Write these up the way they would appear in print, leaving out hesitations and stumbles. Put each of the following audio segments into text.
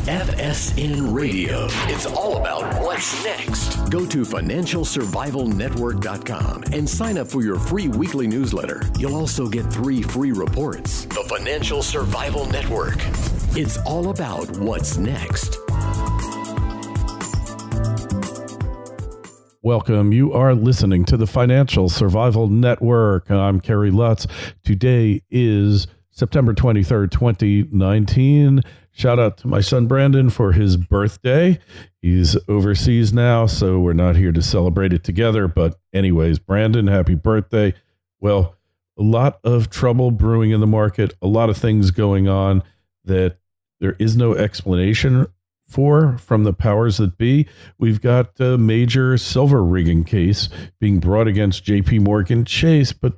FSN Radio. It's all about what's next. Go to financialsurvivalnetwork.com and sign up for your free weekly newsletter. You'll also get 3 free reports. The Financial Survival Network. It's all about what's next. Welcome. You are listening to the Financial Survival Network. I'm Kerry Lutz. Today is September 23rd, 2019. Shout out to my son Brandon for his birthday. He's overseas now, so we're not here to celebrate it together. But anyways, Brandon, happy birthday. Well, a lot of trouble brewing in the market, a lot of things going on that there is no explanation for from the powers that be. We've got a major silver rigging case being brought against JP Morgan Chase, but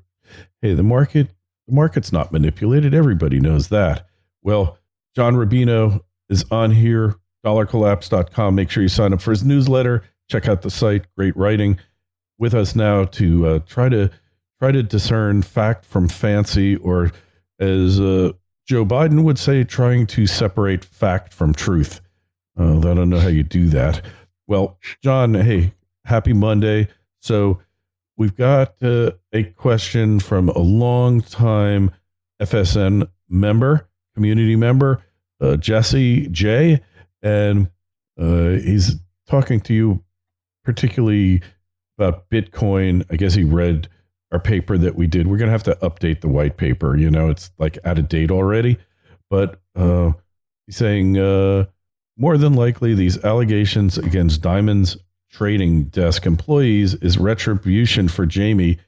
hey, the market's not manipulated. Everybody knows that. Well, John Rubino is on here, dollarcollapse.com. Make sure you sign up for his newsletter. Check out the site. Great writing. With us now to try to discern fact from fancy, or as Joe Biden would say, trying to separate fact from truth. I don't know how you do that. Well, John, hey, happy Monday. So we've got a question from a long-time FSN member, community member, Jesse J. And he's talking to you particularly about Bitcoin. I guess he read our paper that we did. We're going to have to update the white paper. You know, it's like out of date already. But he's saying more than likely these allegations against Diamond's trading desk employees is retribution for Jamie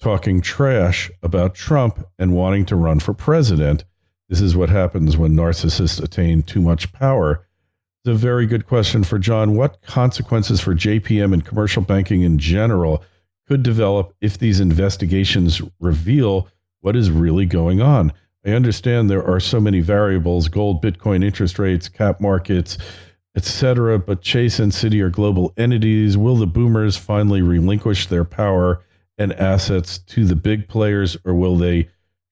talking trash about Trump and wanting to run for president. This is what happens when narcissists attain too much power. It's a very good question for John. What consequences for JPM and commercial banking in general could develop if these investigations reveal what is really going on? I understand there are so many variables, gold, Bitcoin, interest rates, cap markets, etc., but Chase and Citi are global entities. Will the boomers finally relinquish their power and assets to the big players, or will they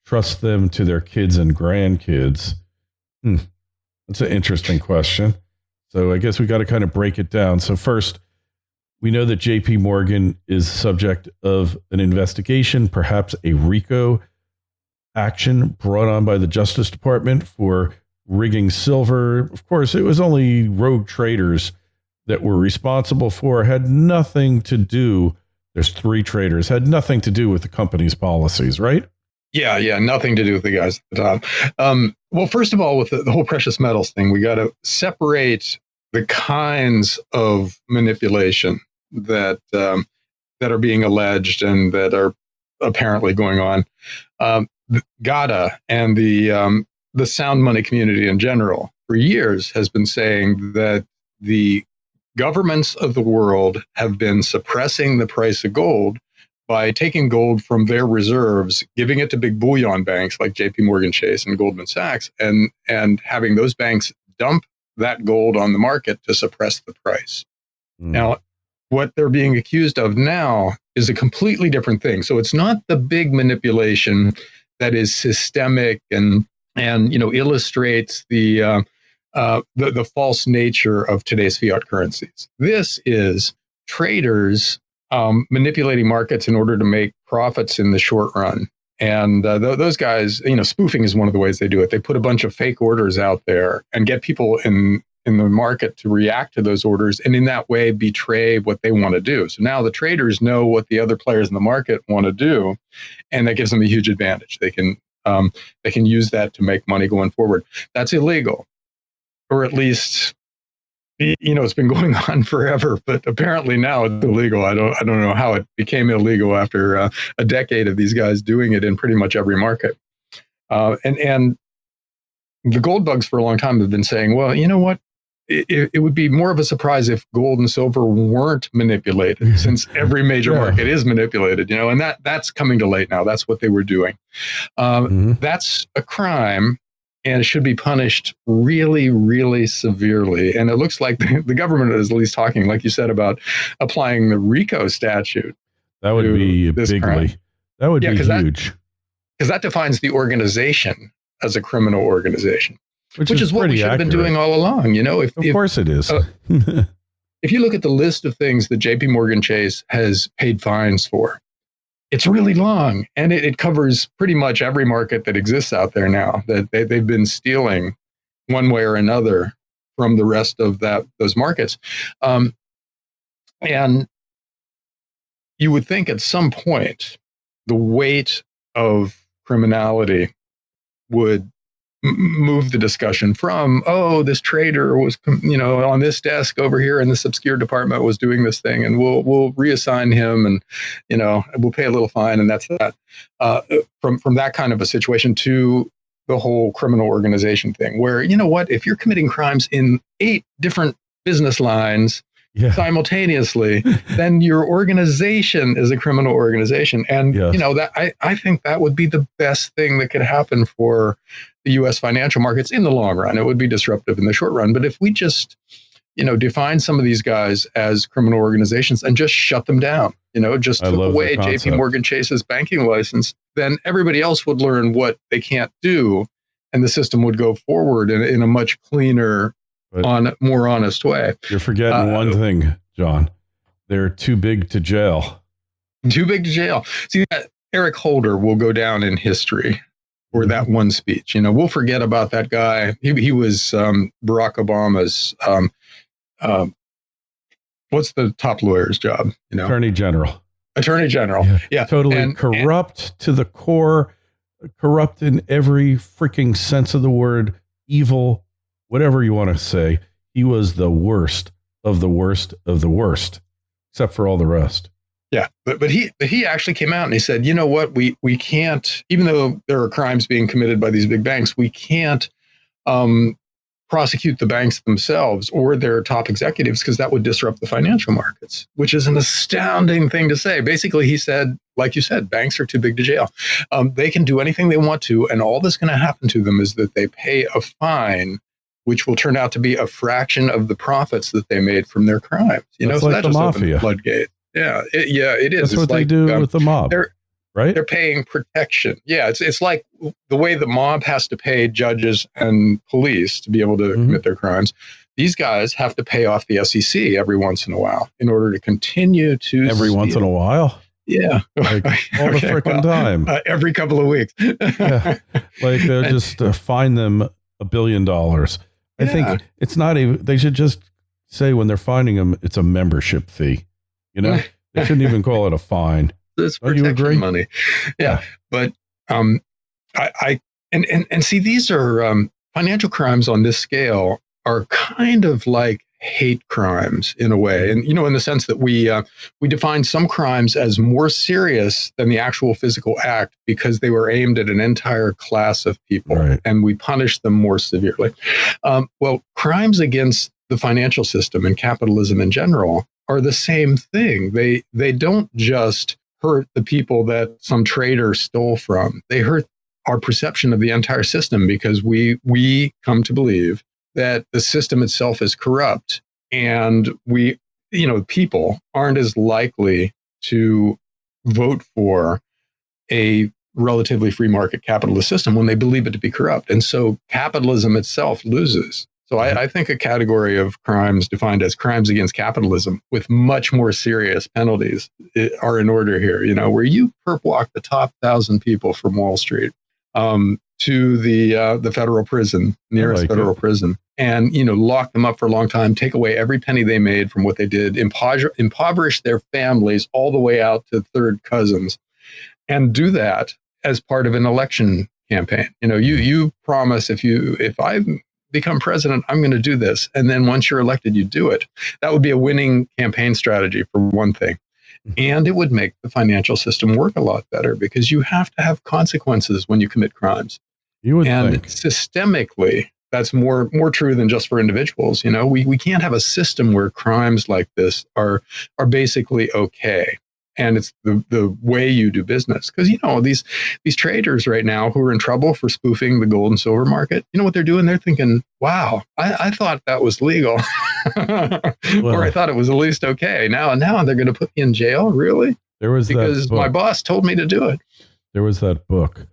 trust them to their kids and grandkids? That's an interesting question. So I guess we got to kind of break it down. So first, we know that JP Morgan is subject of an investigation, perhaps a RICO action brought on by the Justice Department for rigging silver. Of course, it was only rogue traders that were responsible for, had nothing to do. There's 3 traders, had nothing to do with the company's policies, right? Yeah, nothing to do with the guys at the top. Well, first of all, with the whole precious metals thing, we got to separate the kinds of manipulation that are being alleged and that are apparently going on. GATA and the sound money community in general for years has been saying that the governments of the world have been suppressing the price of gold by taking gold from their reserves, giving it to big bullion banks like JP Morgan Chase and Goldman Sachs, and having those banks dump that gold on the market to suppress the price. Now, what they're being accused of now is a completely different thing. So it's not the big manipulation that is systemic and illustrates the false nature of today's fiat currencies. This is traders manipulating markets in order to make profits in the short run. And those guys, spoofing is one of the ways they do it. They put a bunch of fake orders out there and get people in the market to react to those orders, and in that way betray what they want to do. So now the traders know what the other players in the market want to do, and that gives them a huge advantage. They can use that to make money going forward. That's illegal, or at least it's been going on forever. But apparently now it's illegal. I don't know how it became illegal after a decade of these guys doing it in pretty much every market. And the gold bugs for a long time have been saying, well, you know what? It would be more of a surprise if gold and silver weren't manipulated, since every major market is manipulated, and that's coming to light now. That's what they were doing. That's a crime, and it should be punished really, really severely. And it looks like the government is at least talking, like you said, about applying the RICO statute. That would be bigly. Crime. That would be huge. Because that defines the organization as a criminal organization. which is what we should have been doing all along. You know, of course it is. If you look at the list of things that JP Morgan Chase has paid fines for, it's really long, and it covers pretty much every market that exists out there now, that they've been stealing one way or another from the rest of those markets. And you would think at some point the weight of criminality would move the discussion from, oh, this trader was, on this desk over here in this obscure department was doing this thing, and we'll reassign him, and we'll pay a little fine, and that's that. From that kind of a situation to the whole criminal organization thing, where, you know what, if you're committing crimes in 8 different business lines simultaneously, then your organization is a criminal organization. And, that I think that would be the best thing that could happen for the U.S. financial markets in the long run. It would be disruptive in the short run. But if we just, define some of these guys as criminal organizations and just shut them down, just took away JP Morgan Chase's banking license, then everybody else would learn what they can't do, and the system would go forward in a much cleaner, more honest way. You're forgetting one thing, John. They're too big to jail. Too big to jail. See, Eric Holder will go down in history for that one speech. We'll forget about that guy. He was Barack Obama's, what's the top lawyer's job? Attorney General. Attorney General. Yeah. Totally corrupt to the core, corrupt in every freaking sense of the word, evil, whatever you want to say. He was the worst of the worst of the worst, except for all the rest. Yeah, but he actually came out and he said, you know what, we can't, even though there are crimes being committed by these big banks, we can't prosecute the banks themselves or their top executives, because that would disrupt the financial markets, which is an astounding thing to say. Basically, he said, like you said, banks are too big to jail. They can do anything they want to, and all that's going to happen to them is that they pay a fine, which will turn out to be a fraction of the profits that they made from their crimes. That's so like that the just mafia. opened the floodgate. Yeah, it is. That's what they do with the mob, right? They're paying protection. Yeah, it's like the way the mob has to pay judges and police to be able to commit their crimes. These guys have to pay off the SEC every once in a while in order to continue to once in a while. Yeah, like all the freaking time. Every couple of weeks. Yeah, like they'll just fine them $1 billion. I think it's not even. They should just say when they're fining them, it's a membership fee. They shouldn't even call it a fine. It's protection money. Yeah. But I see, these are financial crimes on this scale are kind of like hate crimes in a way. And, in the sense that we define some crimes as more serious than the actual physical act because they were aimed at an entire class of people, and we punish them more severely. Well, crimes against the financial system and capitalism in general are the same thing. They don't just hurt the people that some trader stole from. They hurt our perception of the entire system, because we come to believe that the system itself is corrupt, and people aren't as likely to vote for a relatively free market capitalist system when they believe it to be corrupt. And so capitalism itself loses. So I think a category of crimes defined as crimes against capitalism with much more serious penalties are in order here, where you perp walk the top 1,000 people from Wall Street to the federal prison, nearest federal prison, and, lock them up for a long time, take away every penny they made from what they did, impoverish their families all the way out to third cousins, and do that as part of an election campaign. You promise, if I become president, I'm going to do this. And then once you're elected, you do it. That would be a winning campaign strategy, for one thing. And it would make the financial system work a lot better, because you have to have consequences when you commit crimes. You would think. Systemically, that's more true than just for individuals. We can't have a system where crimes like this are basically okay. And it's the way you do business. Because, these traders right now who are in trouble for spoofing the gold and silver market, what they're doing? They're thinking, wow, I thought that was legal. Or I thought it was at least okay. Now they're going to put me in jail? Really? Because my boss told me to do it. There was that book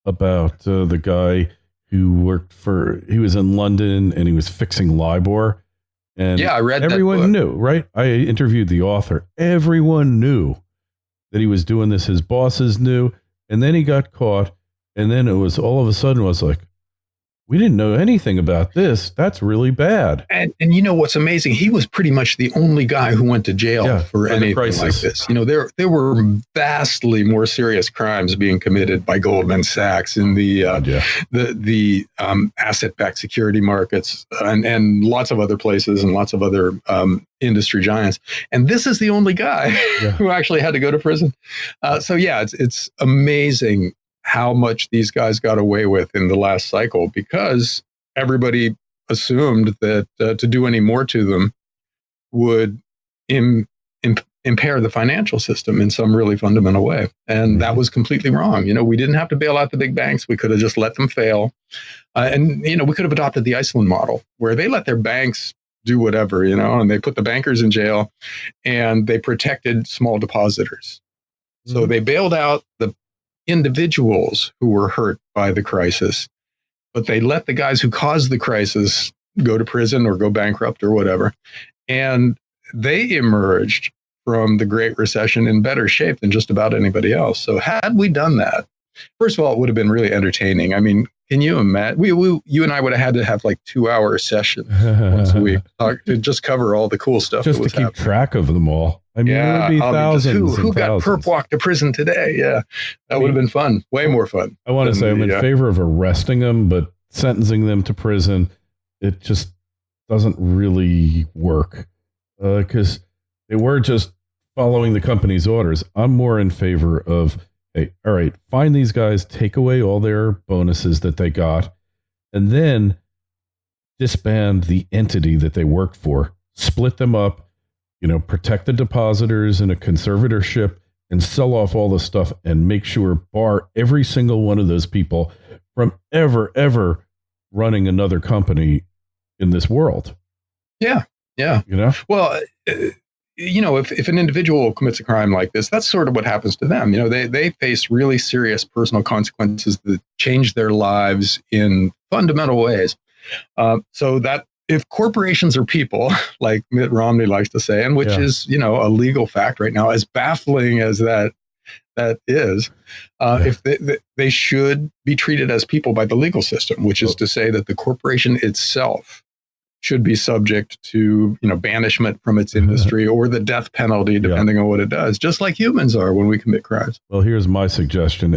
about the guy he was in London and he was fixing LIBOR. And yeah, I read everyone that book. knew, right? I interviewed the author. Everyone knew that he was doing this. His bosses knew. And then he got caught. And then it was all of a sudden was like, we didn't know anything about this. That's really bad. And you know what's amazing? He was pretty much the only guy who went to jail for anything like this. You know, there were vastly more serious crimes being committed by Goldman Sachs in the asset-backed security markets and lots of other places and lots of other industry giants. And this is the only guy who actually had to go to prison. So yeah, it's amazing how much these guys got away with in the last cycle, because everybody assumed that to do any more to them would impair the financial system in some really fundamental way. And that was completely wrong. You know, we didn't have to bail out the big banks. We could have just let them fail. And, you know, we could have adopted the Iceland model where they let their banks do whatever, you know, and they put the bankers in jail and they protected small depositors. So they bailed out the individuals who were hurt by the crisis, but they let the guys who caused the crisis go to prison or go bankrupt or whatever. And they emerged from the Great Recession in better shape than just about anybody else. So had we done that, first of all, it would have been really entertaining. I mean, can you imagine? You and I would have had to have like 2-hour sessions once a week to just cover all the cool stuff. Just that was to keep happening. track of them all. I mean, there would be thousands. Who got perp walked to prison today? Yeah, that would have been fun. Way more fun. I want to say I'm in favor of arresting them, but sentencing them to prison, it just doesn't really work because they were just following the company's orders. I'm more in favor of, hey, all right, find these guys, take away all their bonuses that they got, and then disband the entity that they worked for, split them up, you know, protect the depositors in a conservatorship and sell off all the stuff and make sure bar every single one of those people from ever running another company in this world. Yeah. Yeah. You know, well, you know, if an individual commits a crime like this, that's sort of what happens to them. You know, they face really serious personal consequences that change their lives in fundamental ways. So that if corporations are people, like Mitt Romney likes to say, and which is, you know, a legal fact right now, as baffling as that is, if they should be treated as people by the legal system, which is to say that the corporation itself should be subject to, you know, banishment from its industry or the death penalty, depending on what it does, just like humans are when we commit crimes. Well, here's my suggestion.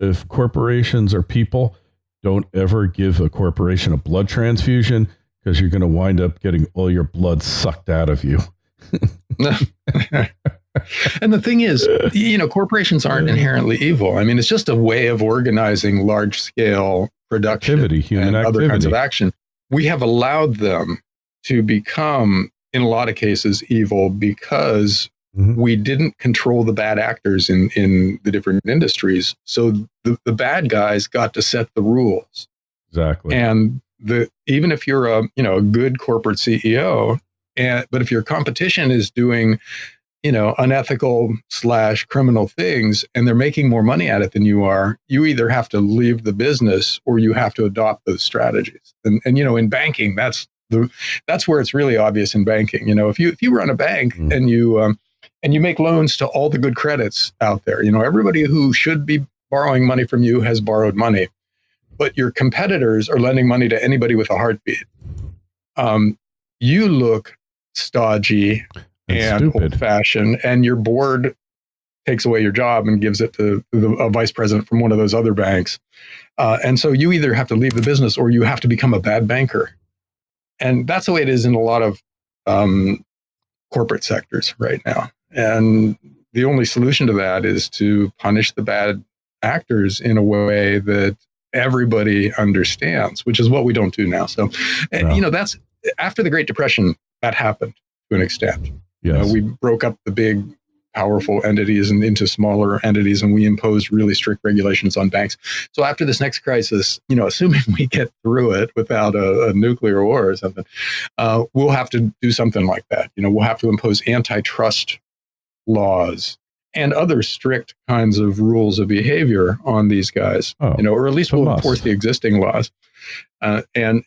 If corporations are people, don't ever give a corporation a blood transfusion, because you're going to wind up getting all your blood sucked out of you. And the thing is, you know, corporations aren't inherently evil. I mean, it's just a way of organizing large scale production and other kinds of action. We have allowed them to become, in a lot of cases, evil because we didn't control the bad actors in the different industries. So the bad guys got to set the rules. Exactly. And even if you're a good corporate CEO, but if your competition is doing, you know, unethical / criminal things and they're making more money at it than you are, you either have to leave the business or you have to adopt those strategies. And you know, in banking, that's where it's really obvious in banking. You know, if you run a bank and you make loans to all the good credits out there, you know, everybody who should be borrowing money from you has borrowed money, but your competitors are lending money to anybody with a heartbeat. You look stodgy and old-fashioned, and your board takes away your job and gives it to a vice president from one of those other banks. And so you either have to leave the business or you have to become a bad banker. And that's the way it is in a lot of corporate sectors right now. And the only solution to that is to punish the bad actors in a way that everybody understands, which is what we don't do now. So, you know, that's after the Great Depression, that happened to an extent. Yes. We broke up the big, powerful entities and into smaller entities, and we imposed really strict regulations on banks. So after this next crisis, you know, assuming we get through it without a nuclear war or something, we'll have to do something like that. You know, we'll have to impose antitrust laws and other strict kinds of rules of behavior on these guys, or at least we'll enforce the existing laws. And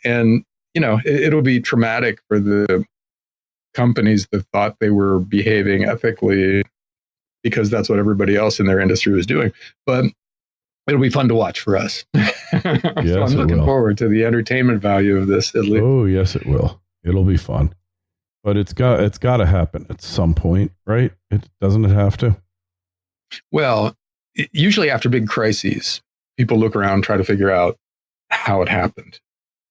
it'll be traumatic for the companies that thought they were behaving ethically because that's what everybody else in their industry was doing. But it'll be fun to watch for us. Yes, so I'm looking forward to the entertainment value of this, at least. Oh, yes, it will. It'll be fun. But it's got to happen at some point, right? Doesn't it have to? Well, usually after big crises, people look around and try to figure out how it happened.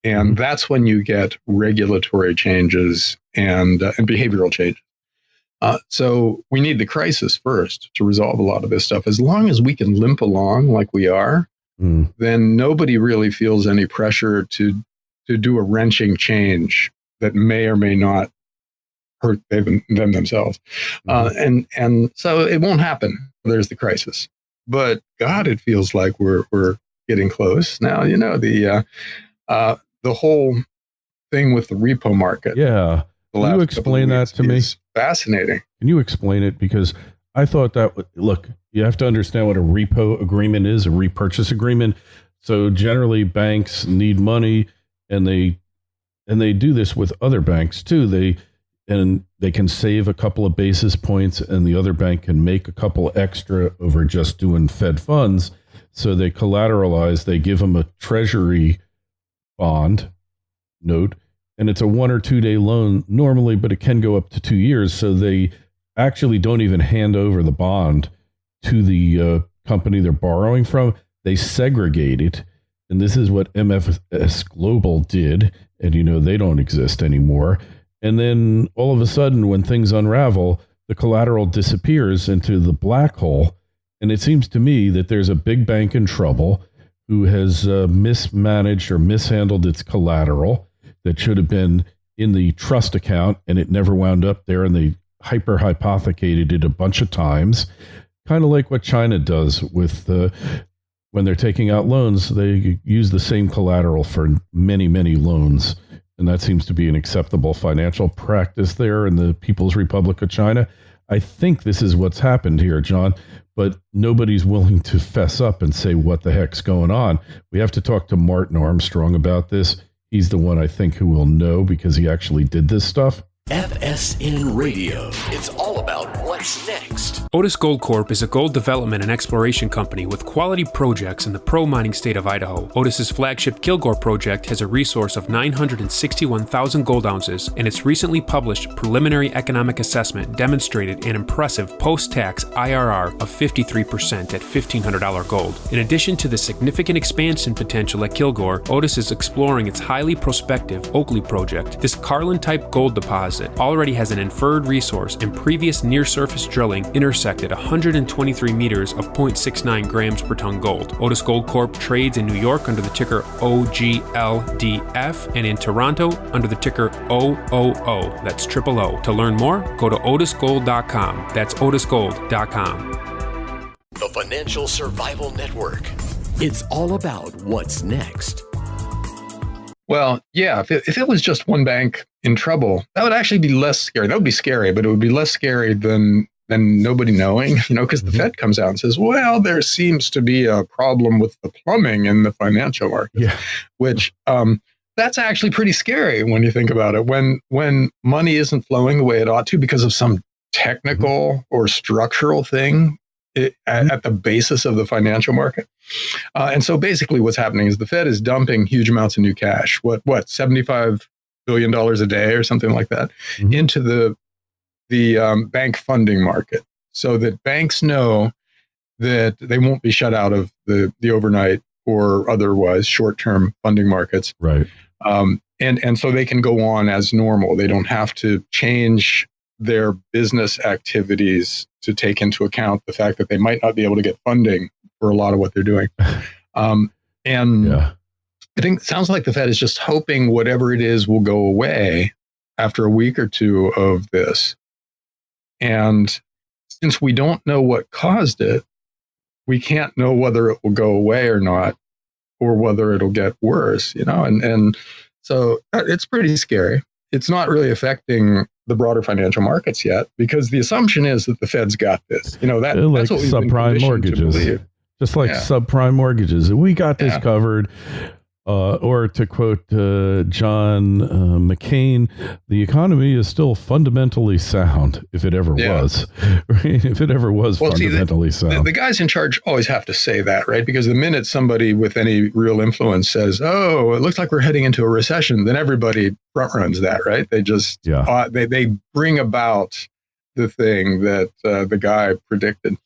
And that's when you get regulatory changes and behavioral changes. So we need the crisis first to resolve a lot of this stuff. As long as we can limp along like we are, then nobody really feels any pressure to do a wrenching change that may or may not hurt them themselves. And so it won't happen. There's the crisis. But God, it feels like we're getting close. Now, the whole thing with the repo market. Yeah. Can you explain that to me? Fascinating. Can you explain it? Because I thought look, you have to understand what a repo agreement is, a repurchase agreement. So generally banks need money and they do this with other banks too. They can save a couple of basis points and the other bank can make a couple extra over just doing Fed funds. So they collateralize, they give them a treasury bond note, and it's a 1 or 2 day loan normally, but it can go up to 2 years. So they actually don't even hand over the bond to the company they're borrowing from. They segregate it. And this is what MFS Global did. And, they don't exist anymore. And then all of a sudden, when things unravel, the collateral disappears into the black hole. And it seems to me that there's a big bank in trouble who has mismanaged or mishandled its collateral that should have been in the trust account, and it never wound up there, and they hypothecated it a bunch of times, kind of like what China does with when they're taking out loans. They use the same collateral for many, many loans, and that seems to be an acceptable financial practice there in the People's Republic of China. I think this is what's happened here, John, but nobody's willing to fess up and say what the heck's going on. We have to talk to Martin Armstrong about this. He's the one I think who will know because he actually did this stuff. FSN Radio. It's all about what's next. Otis Gold Corp is a gold development and exploration company with quality projects in the pro-mining state of Idaho. Otis's flagship Kilgore project has a resource of 961,000 gold ounces, and its recently published preliminary economic assessment demonstrated an impressive post-tax IRR of 53% at $1,500 gold. In addition to the significant expansion potential at Kilgore, Otis is exploring its highly prospective Oakley project. This Carlin-type gold deposit already has an inferred resource, and previous near-surface drilling intersected 123 meters of 0.69 grams per ton gold. Otis Gold Corp trades in New York under the ticker OGLDF and in Toronto under the ticker OOO. That's triple O. To learn more, go to otisgold.com. That's otisgold.com. The Financial Survival Network. It's all about what's next. Well, yeah, if it was just one bank in trouble, that would actually be less scary. That would be scary, but it would be less scary than nobody knowing, because the Fed comes out and says, well, there seems to be a problem with the plumbing in the financial market, which that's actually pretty scary when you think about it. When money isn't flowing the way it ought to because of some technical or structural thing at the basis of the financial market. And so basically what's happening is the Fed is dumping huge amounts of new cash, what $75 billion a day or something like that, into the bank funding market, so that banks know that they won't be shut out of the overnight or otherwise short-term funding markets. Right. And so they can go on as normal. They don't have to change their business activities to take into account the fact that they might not be able to get funding for a lot of what they're doing. I think it sounds like the Fed is just hoping whatever it is will go away after a week or two of this. And since we don't know what caused it, we can't know whether it will go away or not, or whether it'll get worse, and so it's pretty scary. It's not really affecting the broader financial markets yet, because the assumption is that the Fed's got this. You know, that's like what we've been subprime conditioned to mortgages. believe. Just like subprime mortgages. We got this covered. Or to quote John McCain, the economy is still fundamentally sound, if it ever was. Right? If it ever was fundamentally sound. The guys in charge always have to say that, right? Because the minute somebody with any real influence says, oh, it looks like we're heading into a recession, then everybody front runs that, right? They just, they bring about the thing that the guy predicted.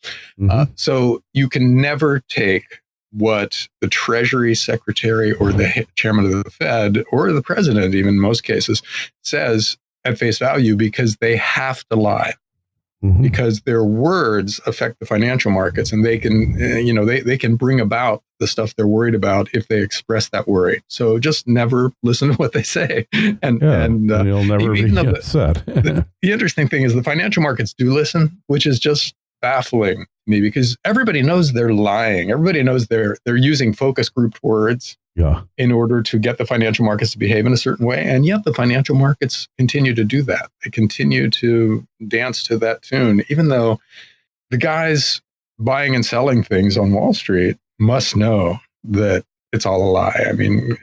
So you can never take what the Treasury Secretary or the chairman of the Fed or the president, even in most cases, says at face value, because they have to lie. Because their words affect the financial markets, and they can, they can bring about the stuff they're worried about if they express that worry. So just never listen to what they say, and you'll never be upset. The interesting thing is the financial markets do listen, which is just baffling to me, because everybody knows they're lying. Everybody knows they're using focus grouped words in order to get the financial markets to behave in a certain way. And yet the financial markets continue to do that. They continue to dance to that tune, even though the guys buying and selling things on Wall Street must know that it's all a lie. I mean,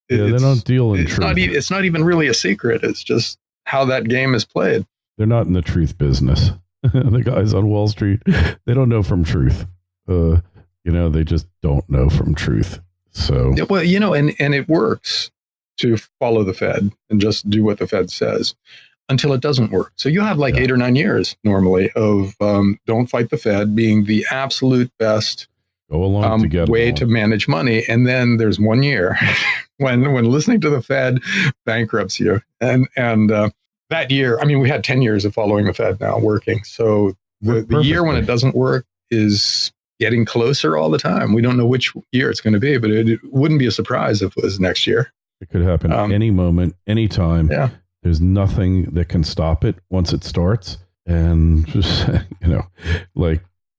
they don't deal in truth. It's not even really a secret. It's just how that game is played. They're not in the truth business. The guys on Wall Street, they don't know from truth. They just don't know from truth. So, well, and it works to follow the Fed and just do what the Fed says until it doesn't work. So you have like 8 or 9 years normally of don't fight the Fed being the absolute best way to manage money. And then there's 1 year when listening to the Fed bankrupts you. And that year, I mean, we had 10 years of following the Fed now working. So the year when it doesn't work is getting closer all the time. We don't know which year it's going to be, but it wouldn't be a surprise if it was next year. It could happen any moment, any time. Yeah. There's nothing that can stop it once it starts. And just,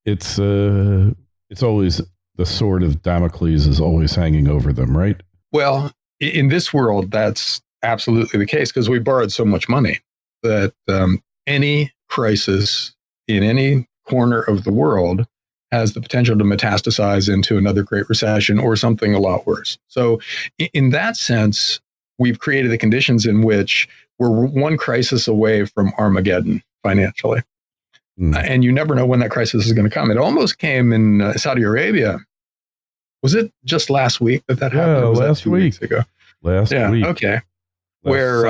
it's always the sword of Damocles is always hanging over them, right? Well, in this world, that's absolutely the case, because we borrowed so much money that any crisis in any corner of the world has the potential to metastasize into another great recession or something a lot worse. So in that sense, we've created the conditions in which we're one crisis away from Armageddon financially. And you never know when that crisis is going to come. It almost came in Saudi Arabia. Was it just last week that happened? Or was last that 2 weeks ago? Last week. Okay. Where,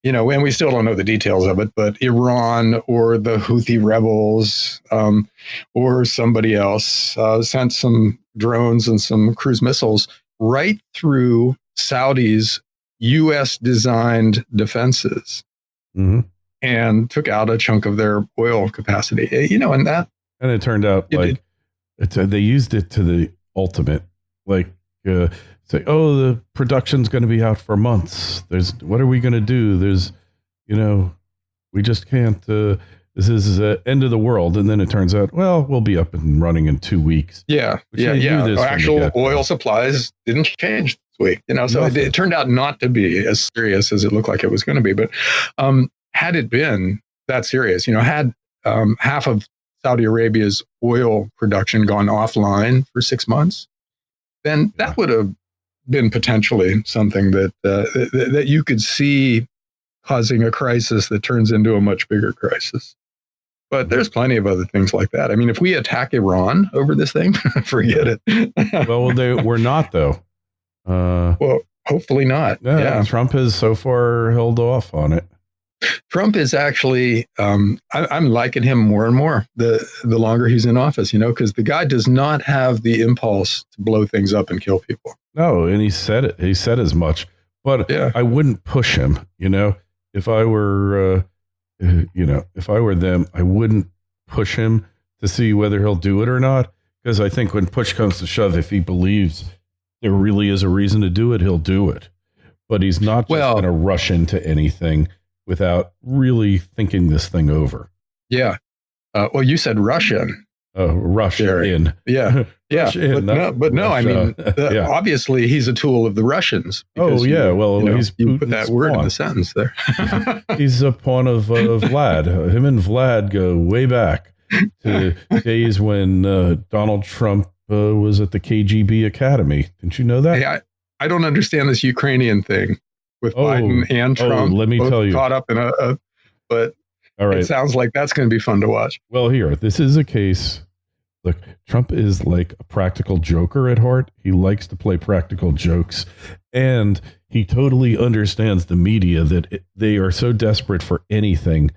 and we still don't know the details of it, but Iran or the Houthi rebels or somebody else sent some drones and some cruise missiles right through Saudi's U.S.-designed defenses and took out a chunk of their oil capacity. And it turned out they used it to the ultimate, say, oh, the production's going to be out for months. What are we going to do? We just can't, this is the end of the world. And then it turns out, well, we'll be up and running in 2 weeks. Yeah. Actual oil supplies didn't change this week, so it turned out not to be as serious as it looked like it was going to be. But had it been that serious, had half of Saudi Arabia's oil production gone offline for 6 months, then that would have been potentially something that you could see causing a crisis that turns into a much bigger crisis. But there's plenty of other things like that. I mean, if we attack Iran over this thing, forget it. Well, we're not, though. Well, hopefully not. Yeah. Trump has so far held off on it. Trump is actually, I'm liking him more and more the longer he's in office, because the guy does not have the impulse to blow things up and kill people. No, and he said it. He said as much. But I wouldn't push him, If I were, if I were them, I wouldn't push him to see whether he'll do it or not. Because I think when push comes to shove, if he believes there really is a reason to do it, he'll do it. But he's not just going to rush into anything without really thinking this thing over. Yeah. Well, you said Russian. rush in. Yeah. Yeah. Rush in, but no, I mean, obviously he's a tool of the Russians. He's you put that word in the sentence there. He's a pawn of Vlad. Him and Vlad go way back to days when Donald Trump was at the KGB Academy. Didn't you know that? Hey, I don't understand this Ukrainian thing with Biden and Trump. Let me tell you. Caught up in but all right. It sounds like that's going to be fun to watch. Well, this is a case. Look, Trump is like a practical joker at heart. He likes to play practical jokes, and he totally understands the media that they are so desperate for anything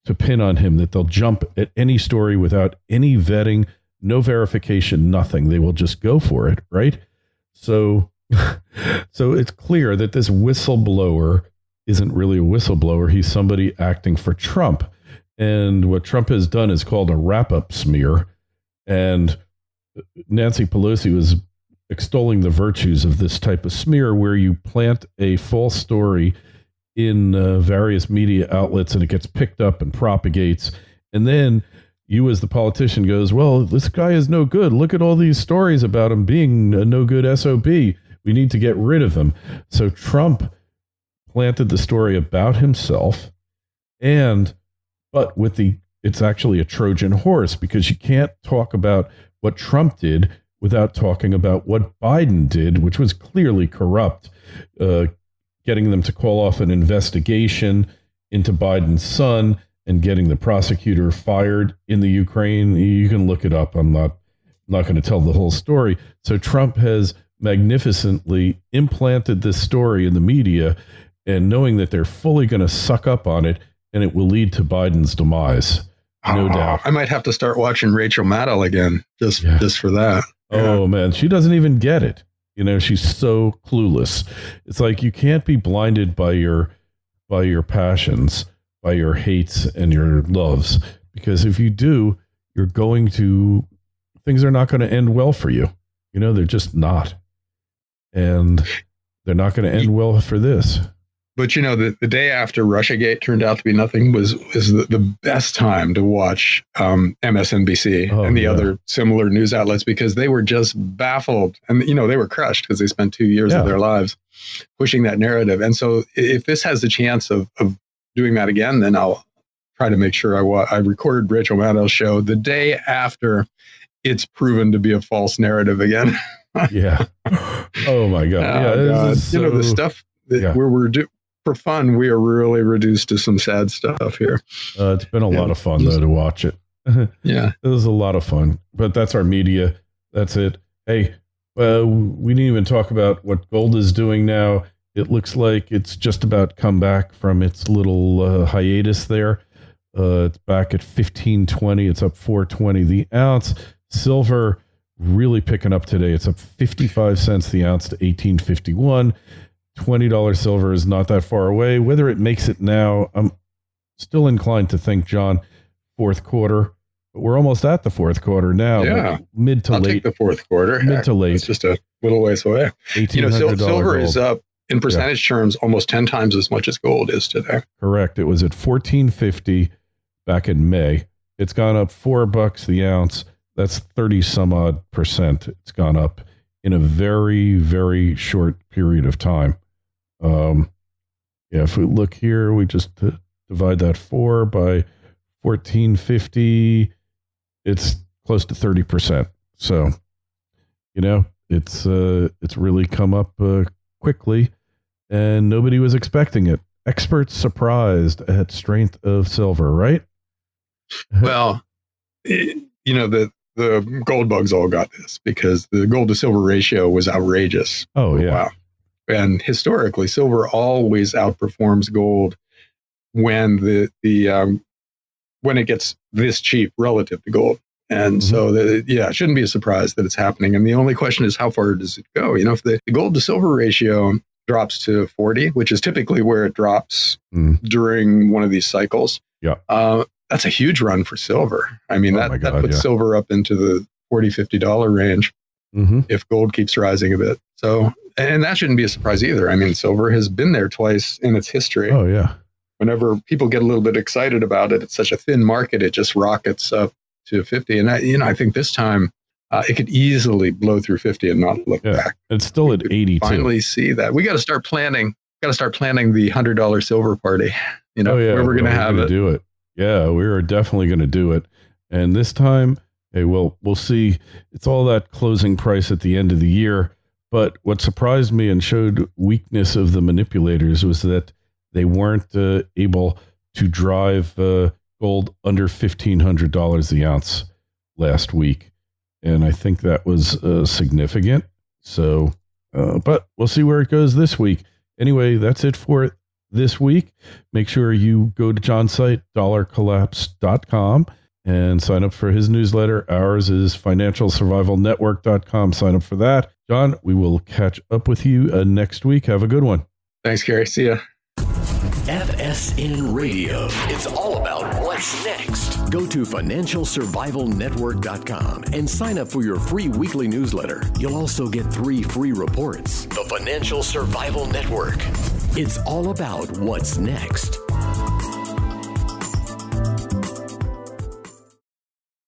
to pin on him that they'll jump at any story without any vetting, no verification, nothing. They will just go for it, right? So it's clear that this whistleblower isn't really a whistleblower. He's somebody acting for Trump. And what Trump has done is called a wrap-up smear. And Nancy Pelosi was extolling the virtues of this type of smear where you plant a false story in various media outlets and it gets picked up and propagates. And then you as the politician goes, well, this guy is no good. Look at all these stories about him being a no good SOB. We need to get rid of him. So Trump planted the story about himself, but it's actually a Trojan horse, because you can't talk about what Trump did without talking about what Biden did, which was clearly corrupt, getting them to call off an investigation into Biden's son and getting the prosecutor fired in the Ukraine. You can look it up. I'm not going to tell the whole story. So Trump has magnificently implanted this story in the media, and knowing that they're fully going to suck up on it and it will lead to Biden's demise. No doubt. I might have to start watching Rachel Maddow again just for that. Oh, man. She doesn't even get it. She's so clueless. It's like you can't be blinded by your passions, by your hates and your loves, because if you do, things are not going to end well for you. They're just not. And they're not going to end well for this. But the day after Russiagate turned out to be nothing is the best time to watch MSNBC and the other similar news outlets, because they were just baffled, and they were crushed because they spent 2 years of their lives pushing that narrative. And so if this has the chance of doing that again, then I'll try to make sure I recorded Rachel Maddow's show the day after it's proven to be a false narrative again. Yeah. Oh my God. God. The stuff that we're for fun, we are really reduced to some sad stuff here. It's been a lot of fun, though, to watch it. Yeah. It was a lot of fun. But that's our media. That's it. Hey, we didn't even talk about what gold is doing now. It looks like it's just about come back from its little hiatus there. It's back at 1520. It's up 420 the ounce. Silver really picking up today. It's up 55 cents the ounce to 1851. $20 silver is not that far away. Whether it makes it now, I'm still inclined to think, John, fourth quarter. But we're almost at the fourth quarter now. Yeah. Mid to I'll late. Take the fourth quarter. Mid to late. It's just a little ways away. Silver gold is up in percentage terms almost 10 times as much as gold is today. Correct. It was at $14.50 back in May. It's gone up $4 the ounce. That's 30 some odd percent. It's gone up in a very, very short period of time. If we look here, we just divide that 4 by 1450. It's close to 30%. So, it's really come up quickly, and nobody was expecting it. Experts surprised at strength of silver, right? Well, the gold bugs all got this because the gold to silver ratio was outrageous. Oh, yeah. Wow. And historically, silver always outperforms gold when when it gets this cheap relative to gold. And so, it shouldn't be a surprise that it's happening. And the only question is, how far does it go? If the gold to silver ratio drops to 40, which is typically where it drops during one of these cycles, that's a huge run for silver. I mean, that puts silver up into the $40, $50 range if gold keeps rising a bit. So, and that shouldn't be a surprise either. I mean, silver has been there twice in its history. Oh, yeah. Whenever people get a little bit excited about it, it's such a thin market, it just rockets up to 50. And I think this time it could easily blow through 50 and not look back. It's still at 82. Finally see that. We got to start planning. Got to start planning the $100 silver party. Where we're going to have it. Do it. Yeah, we are definitely going to do it. And this time, hey, we'll see. It's all that closing price at the end of the year. But what surprised me and showed weakness of the manipulators was that they weren't able to drive gold under $1,500 the ounce last week. And I think that was significant. So, but we'll see where it goes this week. Anyway, that's it for this week. Make sure you go to John's site, dollarcollapse.com, and sign up for his newsletter. Ours is financialsurvivalnetwork.com. Sign up for that. John, we will catch up with you next week. Have a good one. Thanks, Gary. See ya. FSN Radio. It's all about what's next. Go to financialsurvivalnetwork.com and sign up for your free weekly newsletter. You'll also get 3 free reports. The Financial Survival Network. It's all about what's next.